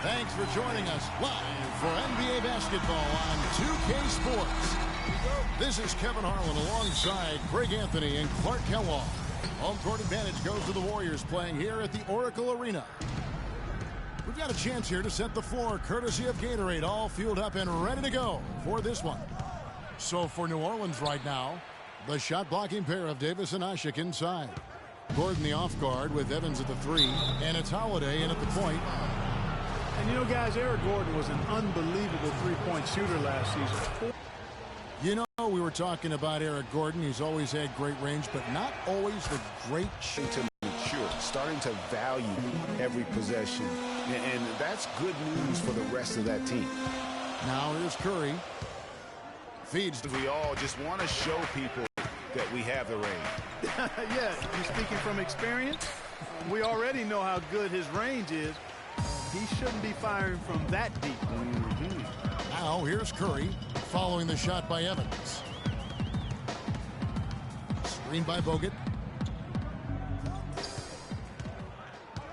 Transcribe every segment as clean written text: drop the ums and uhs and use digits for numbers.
Thanks for joining us live for NBA basketball on 2K Sports. This is Kevin Harlan alongside Greg Anthony and Clark Kellogg. Home court advantage goes to the Warriors playing here at the Oracle Arena. We've got a chance here to set the floor courtesy of Gatorade, all fueled up and ready to go for this one. So for New Orleans right now, the shot blocking pair of Davis and Ashik inside. Gordon the off guard with Evans at the 3, and it's Holiday in at the point. And you know, guys, Eric Gordon was an unbelievable three-point shooter last season. You know, we were talking about Eric Gordon. He's always had great range, but not always the great to mature, starting to value every possession. And that's good news for the rest of that team. Now here's Curry. Feeds. We all just want to show people that we have the range. Yeah, you're speaking from experience. We already know how good his range is. He shouldn't be firing from that deep. Now here's Curry following the shot by Evans. Screen by Bogut.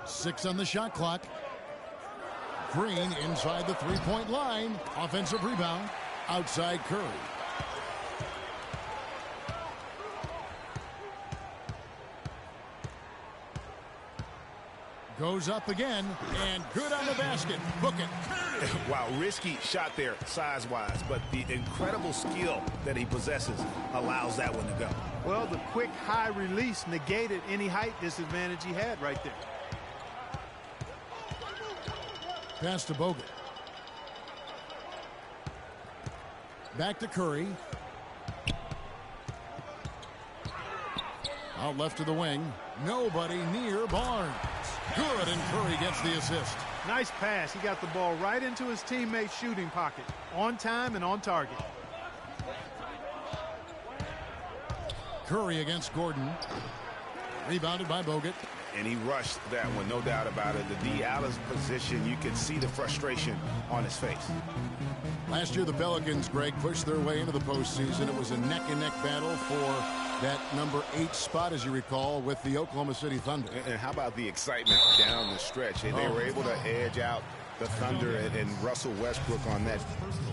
6 on the shot clock. Green inside the three-point line. Offensive rebound. Outside Curry. Goes up again, and good on the basket. Book it. Wow, risky shot there size-wise, but the incredible skill that he possesses allows that one to go. Well, the quick high release negated any height disadvantage he had right there. Pass to Bogut. Back to Curry. Out left to the wing. Nobody near Barnes. Good, and Curry gets the assist. Nice pass. He got the ball right into his teammate's shooting pocket. On time and on target. Curry against Gordon. Rebounded by Bogut. And he rushed that one, no doubt about it. The D out of position, you could see the frustration on his face. Last year, the Pelicans, Greg, pushed their way into the postseason. It was a neck-and-neck battle for that number 8 spot, as you recall, with the Oklahoma City Thunder. And how about the excitement down the stretch? They were able to edge out the Thunder and Russell Westbrook on that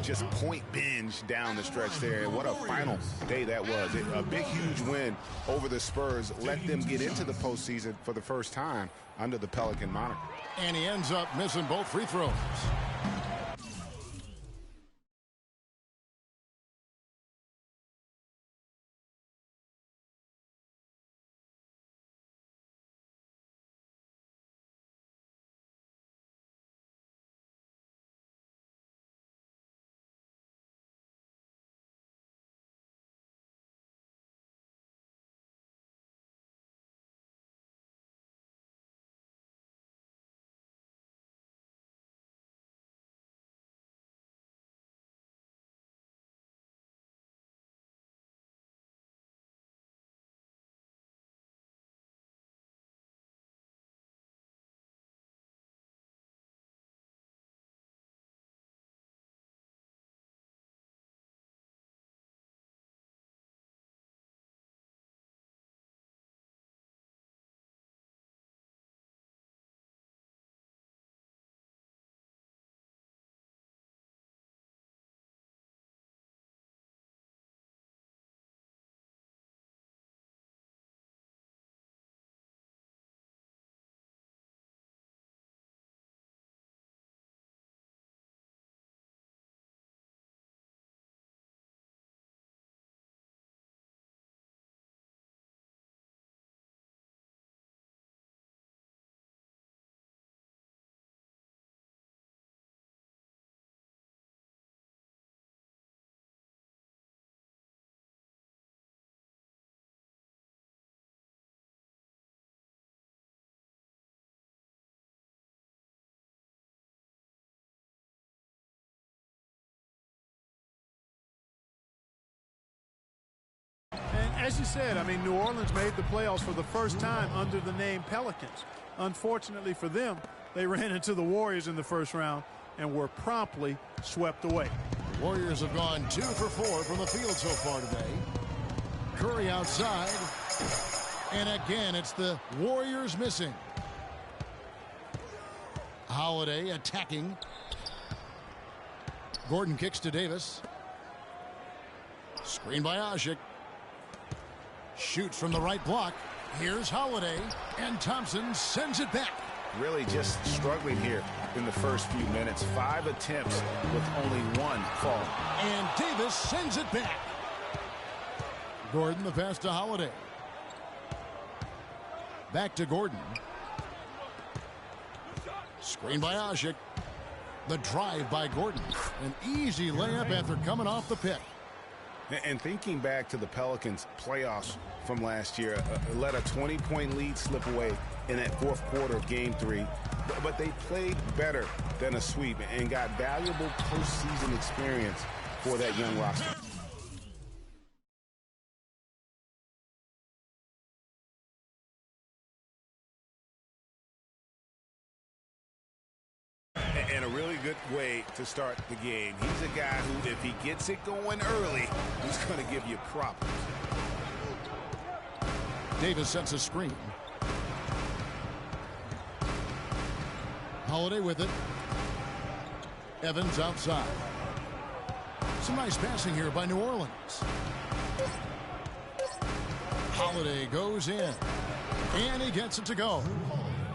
just point binge down the stretch there. And what a final day that was. A big, huge win over the Spurs let them get into the postseason for the first time under the Pelican moniker. And he ends up missing both free throws. And as you said, I mean, New Orleans made the playoffs for the first time under the name Pelicans. Unfortunately for them, they ran into the Warriors in the first round and were promptly swept away. The Warriors have gone 2 for 4 from the field so far today. Curry outside. And again, it's the Warriors missing. Holiday attacking. Gordon kicks to Davis. Screen by Ajik. Shoots from the right block. Here's Holiday. And Thompson sends it back. Really just struggling here in the first few minutes. 5 attempts with only 1 fall. And Davis sends it back. Gordon the pass to Holiday. Back to Gordon. Screen by Ajik. The drive by Gordon. An easy layup after coming off the pick. And thinking back to the Pelicans playoffs from last year, let a 20-point lead slip away in that fourth quarter of Game 3. But they played better than a sweep and got valuable postseason experience for that young roster. And a really good way to start the game. He's a guy who, if he gets it going early, he's going to give you problems. Davis sets a screen. Holiday with it. Evans outside. Some nice passing here by New Orleans. Holiday goes in. And he gets it to go.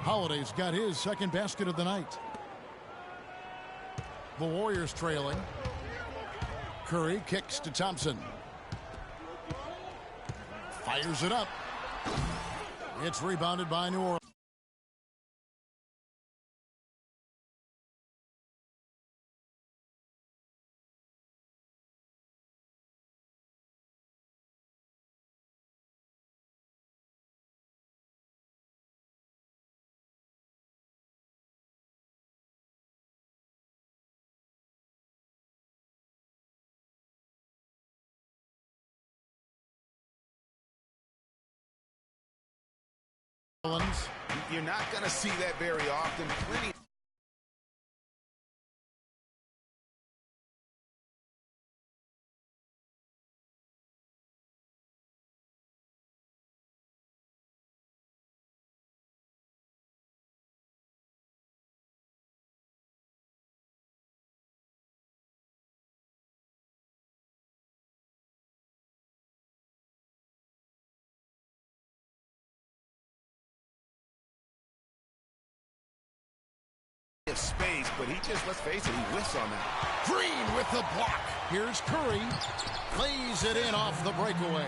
Holiday's got his second basket of the night. The Warriors trailing. Curry kicks to Thompson. Fires it up. It's rebounded by New Orleans. You're not going to see that very often. Plenty. Space, but he just, let's face it, he whiffs on that. Green with the block. Here's Curry. Lays it in off the breakaway.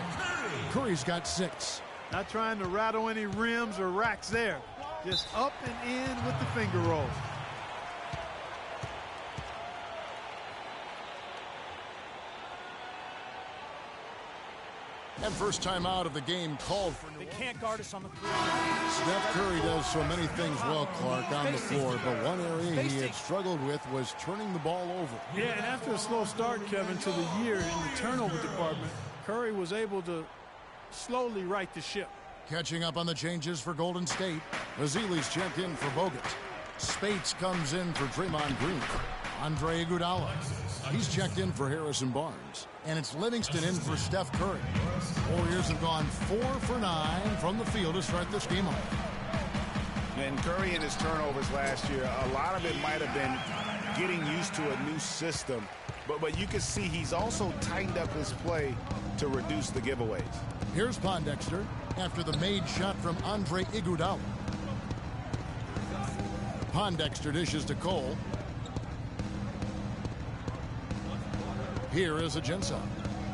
Curry's got 6. Not trying to rattle any rims or racks there. Just up and in with the finger roll. And first time out of the game called for New They Orleans. can't guard us on the floor. Steph Curry does so many things well, Clark, on the floor, but one area he had struggled with was turning the ball over. Yeah, and after a slow start, Kevin, to the year in the turnover department, Curry was able to slowly right the ship. Catching up on the changes for Golden State. Ezeli's checked in for Bogut. Spates comes in for Draymond Green. Andre Iguodala. He's checked in for Harrison Barnes. And it's Livingston in for Steph Curry. Warriors have gone 4 for 9 from the field to start this game off. And Curry and his turnovers last year, a lot of it might have been getting used to a new system. But you can see he's also tightened up his play to reduce the giveaways. Here's Pondexter after the made shot from Andre Iguodala. Pondexter dishes to Cole. Here is Ajinça.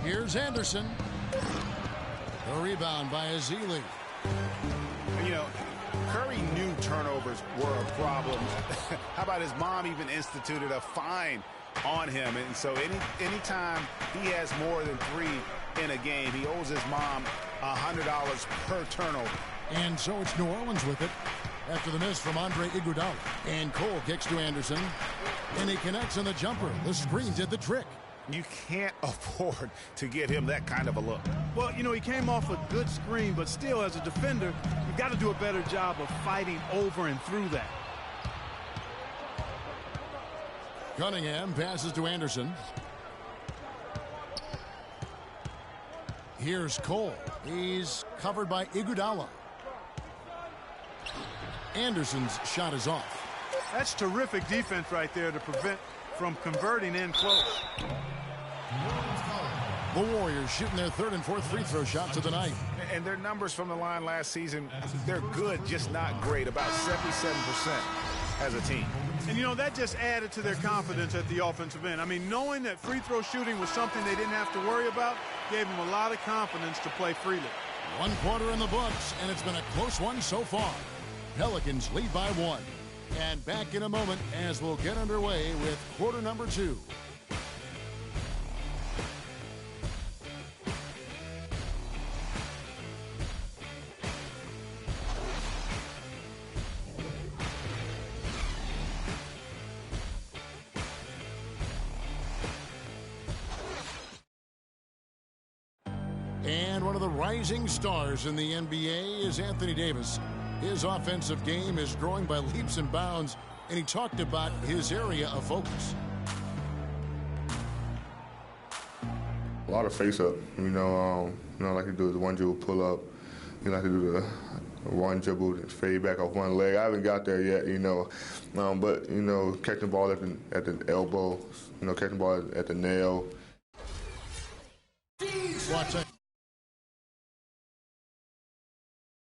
Here's Anderson. The rebound by Ezeli. You know, Curry knew turnovers were a problem. How about his mom even instituted a fine on him? And so anytime he has more than 3 in a game, he owes his mom $100 per turnover. And so it's New Orleans with it after the miss from Andre Iguodala. And Cole kicks to Anderson. And he connects on the jumper. The screen did the trick. You can't afford to give him that kind of a look. Well, you know, he came off a good screen, but still, as a defender, you've got to do a better job of fighting over and through that. Cunningham passes to Anderson. Here's Cole. He's covered by Iguodala. Anderson's shot is off. That's terrific defense right there to prevent from converting in close. The Warriors shooting their third and fourth free throw shots of the night. And their numbers from the line last season, they're good, just not great, about 77% as a team. And, you know, that just added to their confidence at the offensive end. I mean, knowing that free throw shooting was something they didn't have to worry about gave them a lot of confidence to play freely. 1 quarter in the books, and it's been a close one so far. Pelicans lead by 1. And back in a moment as we'll get underway with quarter number 2. And one of the rising stars in the NBA is Anthony Davis. His offensive game is growing by leaps and bounds, and he talked about his area of focus. A lot of face-up, like to do the one dribble pull-up. You like to do the one dribble and fade back off one leg. I haven't got there yet, but catching the ball at the elbow, catching the ball at the nail. Watch that.